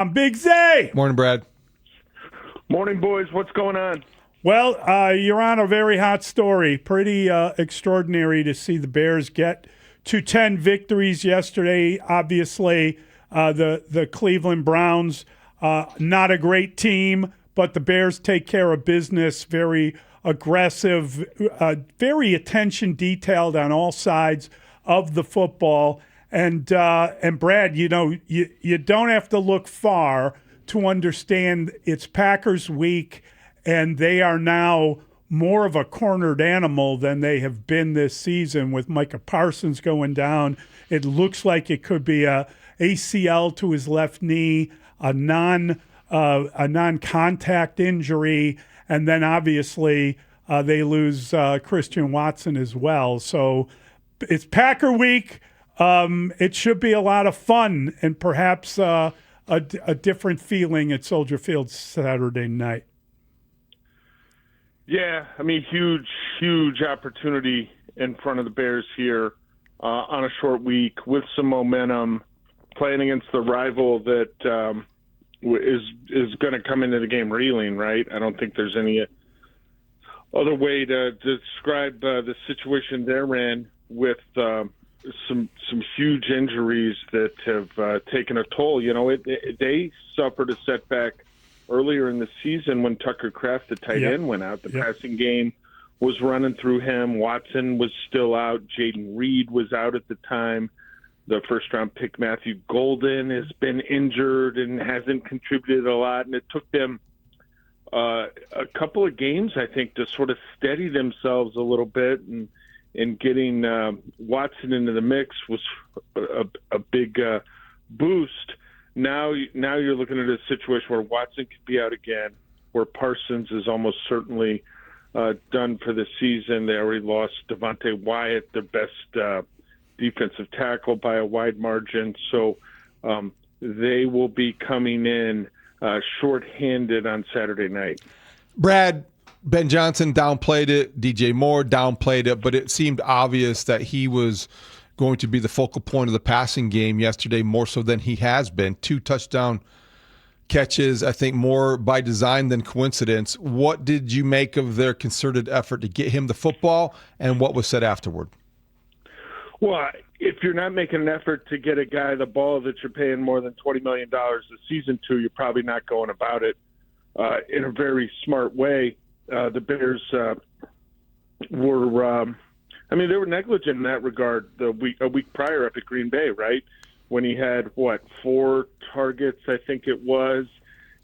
I'm Big Zay. Morning, Brad. Morning, boys. What's going on? Well, you're on a very hot story. Pretty extraordinary to see the Bears get to 10 victories yesterday. Obviously, the Cleveland Browns, not a great team, but the Bears take care of business, very aggressive, very attention detailed on all sides of the football. And Brad, you don't have to look far to understand it's Packers week, and they are now more of a cornered animal than they have been this season with Micah Parsons going down. It looks like it could be a ACL to his left knee, a non-contact injury, and then obviously they lose Christian Watson as well. So it's Packer week. It should be a lot of fun and perhaps a different feeling at Soldier Field Saturday night. Yeah, I mean, huge opportunity in front of the Bears here on a short week with some momentum, playing against the rival that is going to come into the game reeling, right? I don't think there's any other way to describe the situation they're in with some huge injuries that have taken a toll. You know, they suffered a setback earlier in the season when Tucker Kraft, the tight end, went out. The passing game was running through him. Watson was still out. Jaden Reed was out at the time. The first-round pick, Matthew Golden, has been injured and hasn't contributed a lot. And it took them a couple of games, I think, to sort of steady themselves a little bit. And getting Watson into the mix was a big boost. Now you're looking at a situation where Watson could be out again, where Parsons is almost certainly done for the season. They already lost Devontae Wyatt, their best defensive tackle, by a wide margin. So they will be coming in shorthanded on Saturday night. Brad, Ben Johnson downplayed it. DJ Moore downplayed it, but it seemed obvious that he was going to be the focal point of the passing game yesterday, more so than he has been. 2 touchdown catches, I think more by design than coincidence. What did you make of their concerted effort to get him the football, and what was said afterward? Well, if you're not making an effort to get a guy the ball that you're paying more than $20 million a season to, you're probably not going about it in a very smart way. The Bears were they were negligent in that regard a week prior up at Green Bay, right? When he had, 4 targets, I think it was,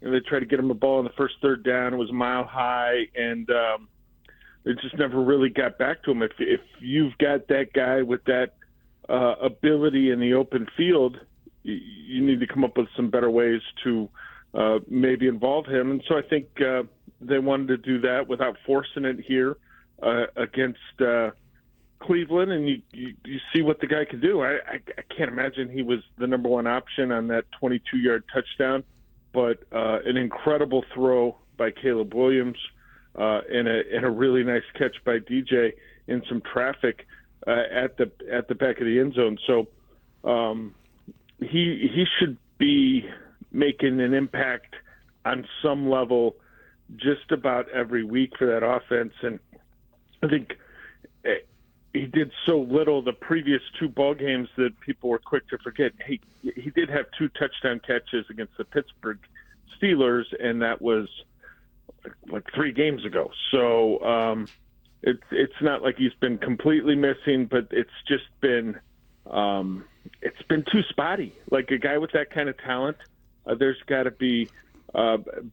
and they tried to get him a ball on the first third down. It was mile high, and it just never really got back to him. If you've got that guy with that ability in the open field, you need to come up with some better ways to maybe involve him. And so I think they wanted to do that without forcing it here against Cleveland, and you see what the guy can do. I can't imagine he was the number one option on that 22-yard touchdown, but an incredible throw by Caleb Williams and a really nice catch by DJ in some traffic at the back of the end zone. So he should be making an impact on some level just about every week for that offense. And I think he did so little the previous 2 ball games that people were quick to forget. He did have 2 touchdown catches against the Pittsburgh Steelers, and that was like 3 games ago. So it's not like he's been completely missing, but it's just been too spotty. Like a guy with that kind of talent, there's got to be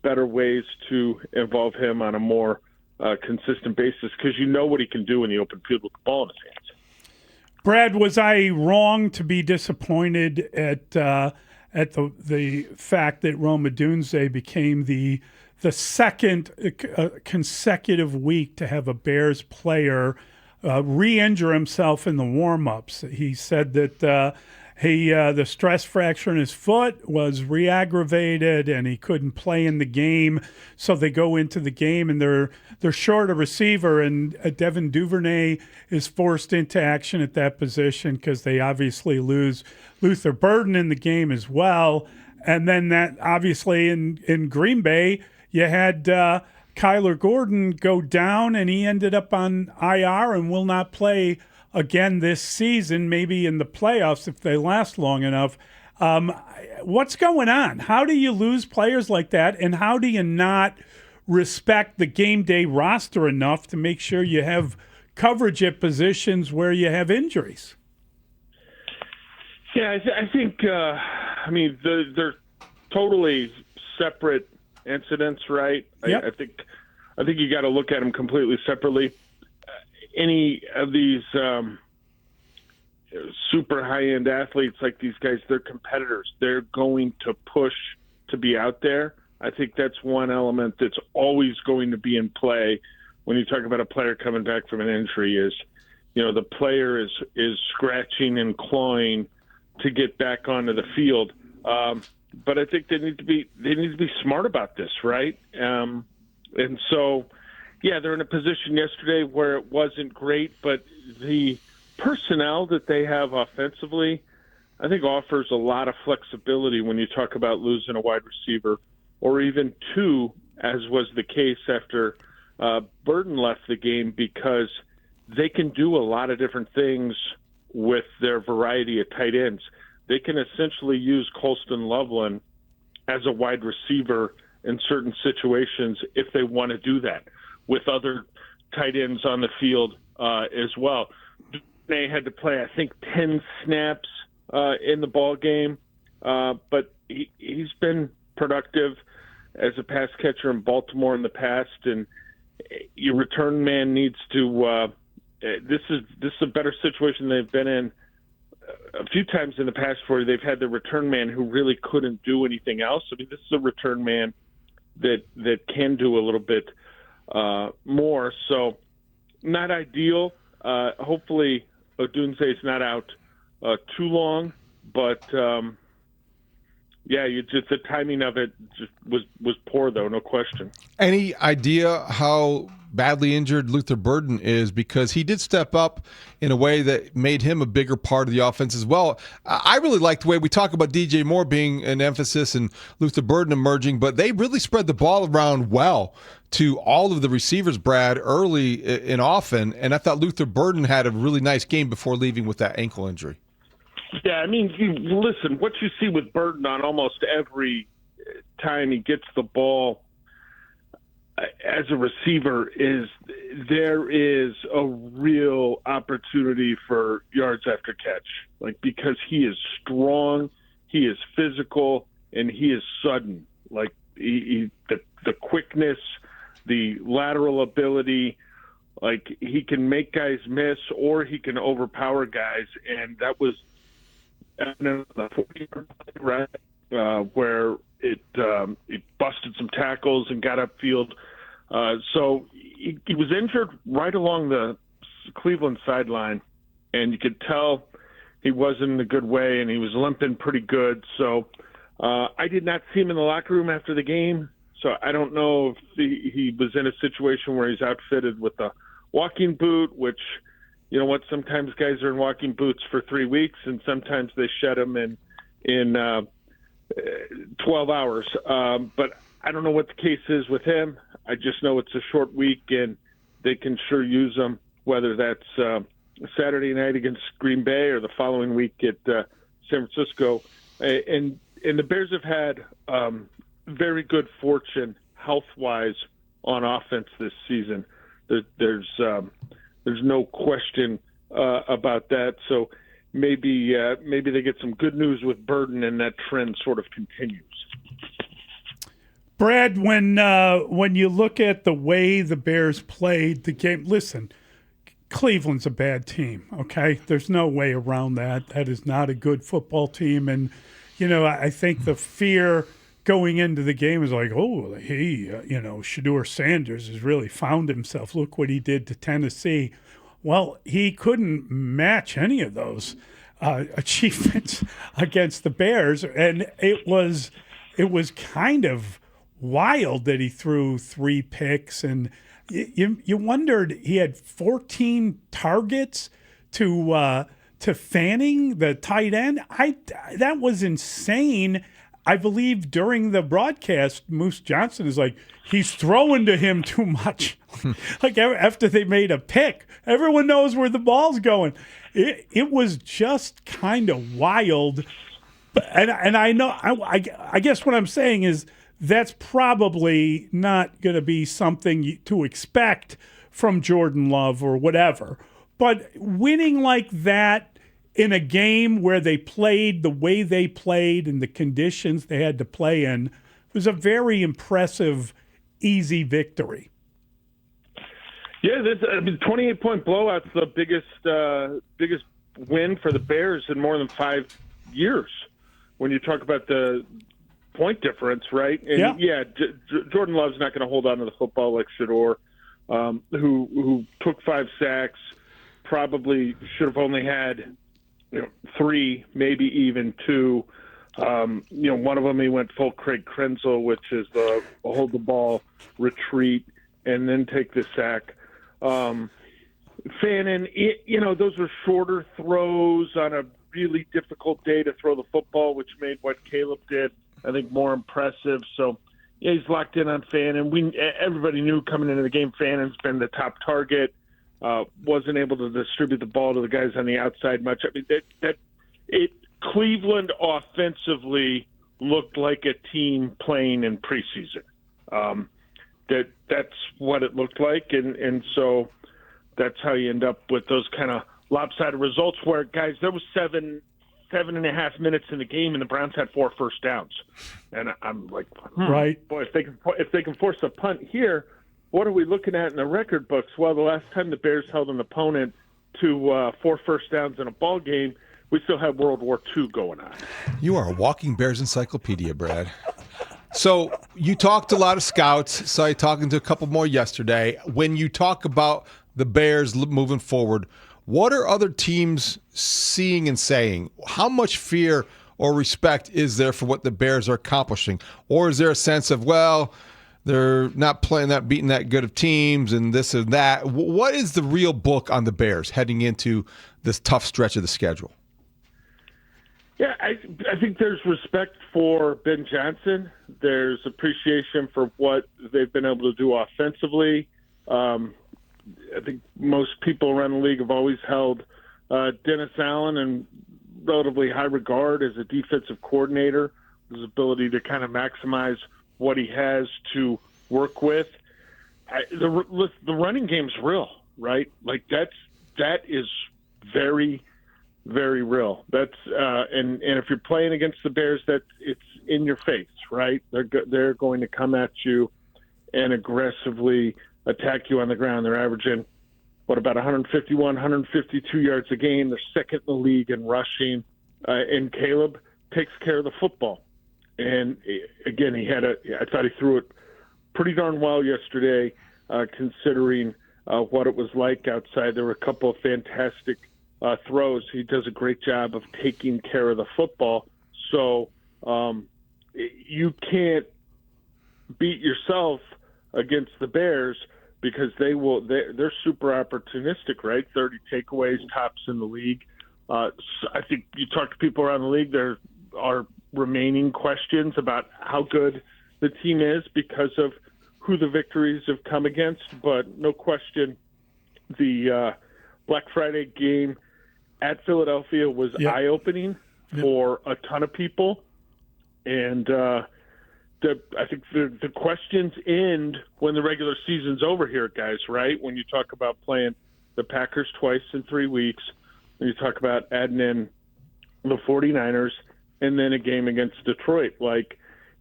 better ways to involve him on a more consistent basis, because you know what he can do in the open field with the ball in his hands. Brad, was I wrong to be disappointed at the fact that Rome Odunze became the second consecutive week to have a Bears player re-injure himself in the warm-ups? He said that the stress fracture in his foot was re-aggravated and he couldn't play in the game. So they go into the game and they're short a receiver, and Devin Duvernay is forced into action at that position because they obviously lose Luther Burton in the game as well. And then that obviously in Green Bay, you had Kyler Gordon go down, and he ended up on IR and will not play again this season, maybe in the playoffs if they last long enough. What's going on? How do you lose players like that, and how do you not respect the game day roster enough to make sure you have coverage at positions where you have injuries? Yeah, I think, they're totally separate incidents, right? Yep. I think you got to look at them completely separately. Any of these super high-end athletes like these guys, they're competitors. They're going to push to be out there. I think that's one element that's always going to be in play when you talk about a player coming back from an injury is, the player is scratching and clawing to get back onto the field. But I think they need to be smart about this, right? And so, yeah, they're in a position yesterday where it wasn't great, but the personnel that they have offensively, I think offers a lot of flexibility when you talk about losing a wide receiver or even two, as was the case after Burton left the game, because they can do a lot of different things with their variety of tight ends. They can essentially use Colston Loveland as a wide receiver in certain situations if they want to do that, with other tight ends on the field as well. They had to play, I think, 10 snaps in the ball game, but he's been productive as a pass catcher in Baltimore in the past, and your return man needs to this is a better situation they've been in a few times in the past where they've had the return man who really couldn't do anything else. I mean, this is a return man that can do a little bit more. So not ideal. Hopefully Odunze is not out too long, but the timing of it just was poor, though, no question. Any idea how badly injured Luther Burton is? Because he did step up in a way that made him a bigger part of the offense as well. I really like the way we talk about DJ Moore being an emphasis and Luther Burton emerging, but they really spread the ball around well to all of the receivers, Brad, early and often. And I thought Luther Burton had a really nice game before leaving with that ankle injury. Yeah, I mean, listen, what you see with Burton on almost every time he gets the ball as a receiver is there is a real opportunity for yards after catch, because he is strong, he is physical, and he is sudden. The quickness, the lateral ability, he can make guys miss or he can overpower guys, and that was the 40-yard play, right, where it busted some tackles and got upfield. So he was injured right along the Cleveland sideline, and you could tell he wasn't in a good way, and he was limping pretty good. So I did not see him in the locker room after the game, so I don't know if he was in a situation where he's outfitted with a walking boot, which, you know what, sometimes guys are in walking boots for 3 weeks, and sometimes they shed them in 12 hours. But I don't know what the case is with him. I just know it's a short week, and they can sure use him, whether that's Saturday night against Green Bay or the following week at San Francisco. And the Bears have had very good fortune health-wise on offense this season. There's no question about that. So maybe they get some good news with Burton, and that trend sort of continues. Brad, when you look at the way the Bears played the game, listen, Cleveland's a bad team, okay? There's no way around that. That is not a good football team. And, you know, I think the fear going into the game is like, oh, Shedeur Sanders has really found himself. Look what he did to Tennessee. Well, he couldn't match any of those achievements against the Bears. And it was kind of wild that he threw 3 picks, and you wondered, he had 14 targets to Fanning, the tight end. That was insane. I believe during the broadcast, Moose Johnson is like, he's throwing to him too much. Like after they made a pick, everyone knows where the ball's going. It was just kind of wild. And I know, I guess what I'm saying is that's probably not going to be something to expect from Jordan Love or whatever. But winning like that in a game where they played the way they played and the conditions they had to play in was a very impressive, easy victory. Yeah, 28-point blowout's the biggest win for the Bears in more than 5 years. When you talk about the point difference, right? And Jordan Love's not going to hold on to the football like Shedeur, who took 5 sacks, probably should have only had 3, maybe even 2. One of them he went full Craig Krenzel, which is the hold the ball, retreat, and then take the sack. Fannin, those were shorter throws on a really difficult day to throw the football, which made what Caleb did, I think, more impressive. So, yeah, he's locked in on Fannin. Everybody knew coming into the game Fannin's been the top target. Wasn't able to distribute the ball to the guys on the outside much. I mean, Cleveland offensively looked like a team playing in preseason. That's what it looked like, and so that's how you end up with those kind of lopsided results where, guys, there was 7.5 minutes in the game, and the Browns had 4 first downs. And I'm like, right, boy, if they can force a punt here, what are we looking at in the record books? Well, the last time the Bears held an opponent to 4 first downs in a ball game, we still had World War II going on. You are a walking Bears encyclopedia, Brad. So you talked to a lot of scouts. Saw you talking to a couple more yesterday. When you talk about the Bears moving forward, what are other teams seeing and saying? How much fear or respect is there for what the Bears are accomplishing? Or is there a sense of, well, they're not beating that good of teams and this and that? What is the real book on the Bears heading into this tough stretch of the schedule? Yeah, I think there's respect for Ben Johnson. There's appreciation for what they've been able to do offensively. I think most people around the league have always held Dennis Allen in relatively high regard as a defensive coordinator, his ability to kind of maximize what he has to work with. The running game's real, right? Like that is very, very real. That's and if you're playing against the Bears, that it's in your face, right? They're going to come at you and aggressively attack you on the ground. They're averaging about 151, 152 yards a game. They're second in the league in rushing, and Caleb takes care of the football. And again, I thought he threw it pretty darn well yesterday, considering what it was like outside. There were a couple of fantastic throws. He does a great job of taking care of the football. So you can't beat yourself against the Bears because they're super opportunistic, right? 30 takeaways, tops in the league. So I think you talk to people around the league, there are remaining questions about how good the team is because of who the victories have come against. But no question, the Black Friday game at Philadelphia was eye-opening for a ton of people. And I think the questions end when the regular season's over here, guys, right? When you talk about playing the Packers twice in 3 weeks, when you talk about adding in the 49ers, and then a game against Detroit. Like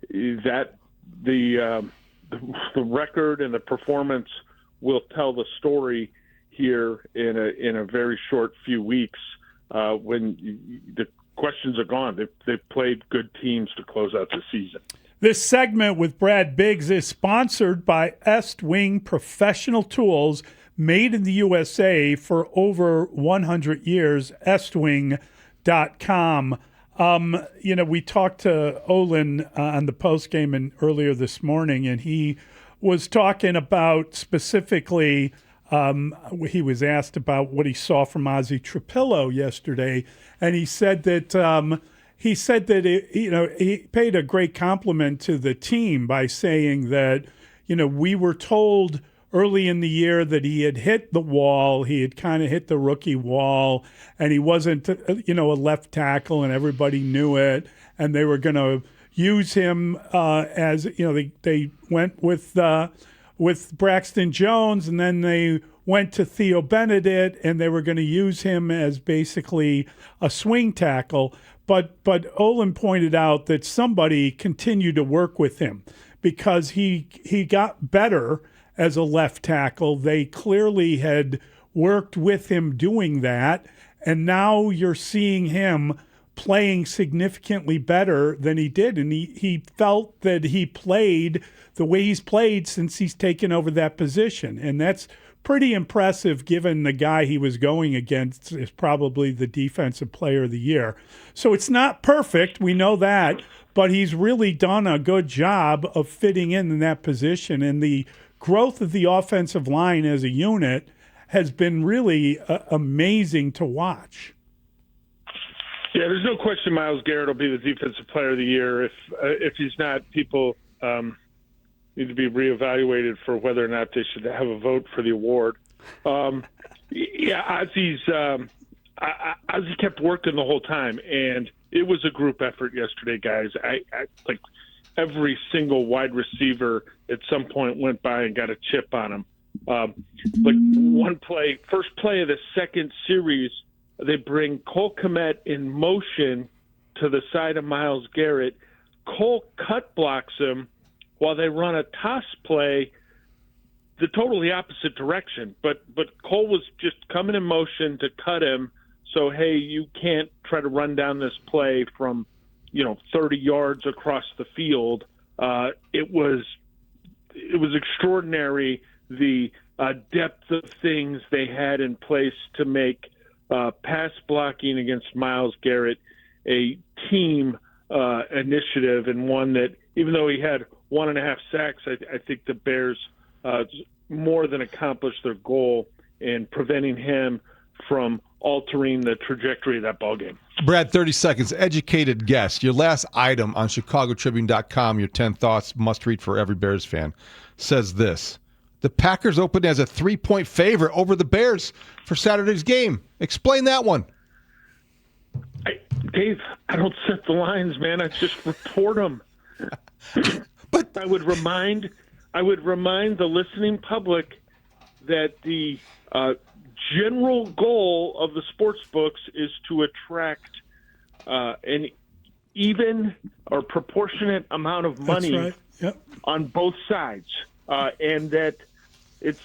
that, the record and the performance will tell the story here in a very short few weeks when the questions are gone. They've played good teams to close out the season. This segment with Brad Biggs is sponsored by Estwing Professional Tools, made in the USA for over 100 years, estwing.com. We talked to Olin on the postgame and earlier this morning, and he was talking about specifically, he was asked about what he saw from Ozzie Trapillo yesterday, and he said that he said that he paid a great compliment to the team by saying that we were told early in the year that he had hit the wall. He had kind of hit the rookie wall, and he wasn't a left tackle, and everybody knew it, and they were going to use him as they went with Braxton Jones, and then they went to Theo Benedict, and they were going to use him as basically a swing tackle. But Olin pointed out that somebody continued to work with him because he got better as a left tackle. They clearly had worked with him doing that, and now you're seeing him playing significantly better than he did. And he felt that he played the way he's played since he's taken over that position. And that's pretty impressive given the guy he was going against is probably the defensive player of the year. So it's not perfect, we know that, but he's really done a good job of fitting in that position. And the growth of the offensive line as a unit has been really amazing to watch. Yeah, there's no question Myles Garrett will be the defensive player of the year. If he's not, people need to be reevaluated for whether or not they should have a vote for the award. Ozzie kept working the whole time, and it was a group effort yesterday, guys. I like every single wide receiver at some point went by and got a chip on him. First play of the second series, they bring Cole Kmet in motion to the side of Myles Garrett. Cole cut blocks him while they run a toss play the totally opposite direction. But Cole was just coming in motion to cut him. So, hey, you can't try to run down this play from, 30 yards across the field. It was extraordinary, the depth of things they had in place to make pass blocking against Myles Garrett a team initiative, and one that, even though he had 1.5 sacks, I think the Bears more than accomplished their goal in preventing him from altering the trajectory of that ballgame. Brad, 30 seconds. Educated guess. Your last item on ChicagoTribune.com, your 10 thoughts, must read for every Bears fan, says this: the Packers opened as a 3-point favorite over the Bears for Saturday's game. Explain that one. Dave, I don't set the lines, man. I just report them. But I would remind the listening public that the general goal of the sports books is to attract an even or proportionate amount of money. That's right. Yep. On both sides, and that it's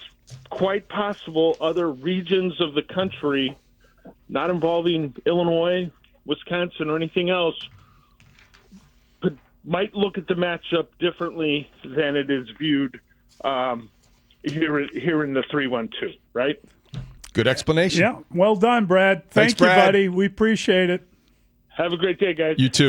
quite possible other regions of the country, not involving Illinois, Wisconsin, or anything else, might look at the matchup differently than it is viewed here in the 3-1-2, right? Good explanation. Yeah, well done, Brad. Thanks, Thank you, Brad. buddy. We appreciate it. Have a great day, guys. You too.